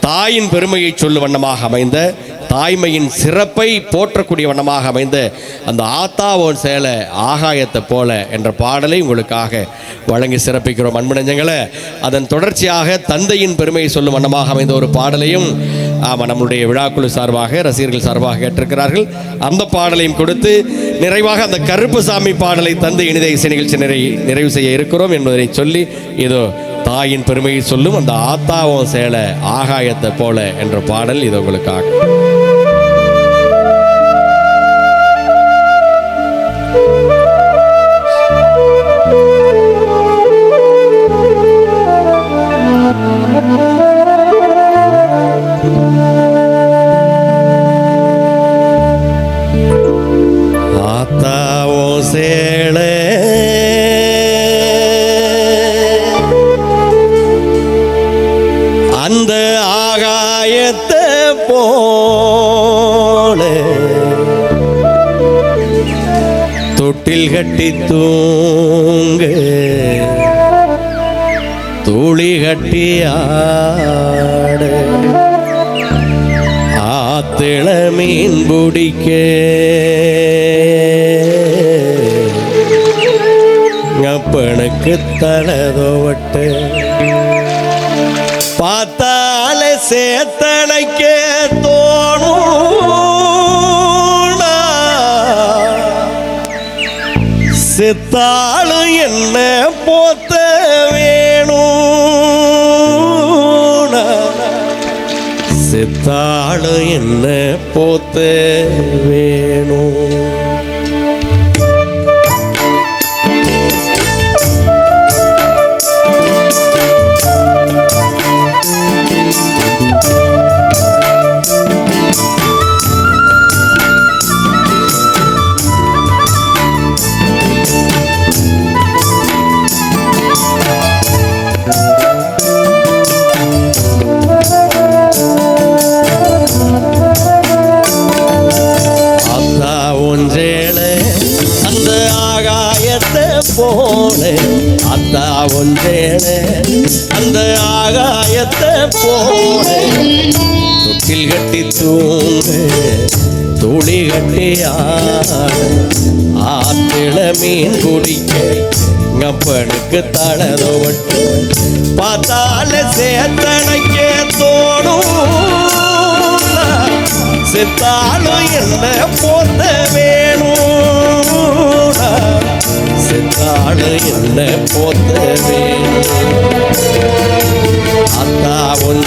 தாயின் பெருமையை சொல்லும் வண்ணமாக அமைந்த, தாய்மையின் சிறப்பை போற்றக்கூடிய வண்ணமாக அமைந்த அந்த ஆத்தாவோன் சேலை ஆகாயத்தை போல என்ற பாடலை உங்களுக்காக வழங்கி சிறப்பிக்கிறோம் அன்பு நெஞ்சங்களே. அதன் தொடர்ச்சியாக தந்தையின் பெருமையை சொல்லும் வண்ணமாக அமைந்த ஒரு பாடலையும் நம்மளுடைய விழாக்குழு சார்பாக, ரசிகர்கள் சார்பாக கேட்டிருக்கிறார்கள். அந்த பாடலையும் கொடுத்து நிறைவாக அந்த கருப்புசாமி பாடலை தந்தை இனித இசை நிகழ்ச்சி நிறைவு செய்ய இருக்கிறோம் என்பதனை சொல்லி, இதோ தாயின் பெருமையை சொல்லும் அந்த ஆத்தாவும் சேலை ஆகாயத்தை போல என்ற பாடல் இது உங்களுக்காக. ஆத்தாவும் சேலை அந்த ஆகாயத்தை போல தொட்டில் கட்டி தூங்க தூளி கட்டி ஆட ஆத்திள மீன் பிடிக்க அப்பனுக்கு தலதோவட்ட பார்த்தால சேத்தனைக்க தோணும், செத்தாலும் என்ன போத்த வேணும், செத்தாலும் என்ன போத்த வேணும். அந்த ஆகாயத்தை போல, அத்தா ஒன்றேன அந்த ஆகாயத்தை போல தொட்டில் கட்டி தூங்க துளி கட்டி ஆத்திள மீன் குடிக்க அப்பனுக்கு தளதோவட்டு பார்த்தால சேத்தனைக்க தோணும், செத்தாலும் என்ன போத்த வேணும், செத்தாலும் என்ன போத்த வேணும். அத்தா ஒன்று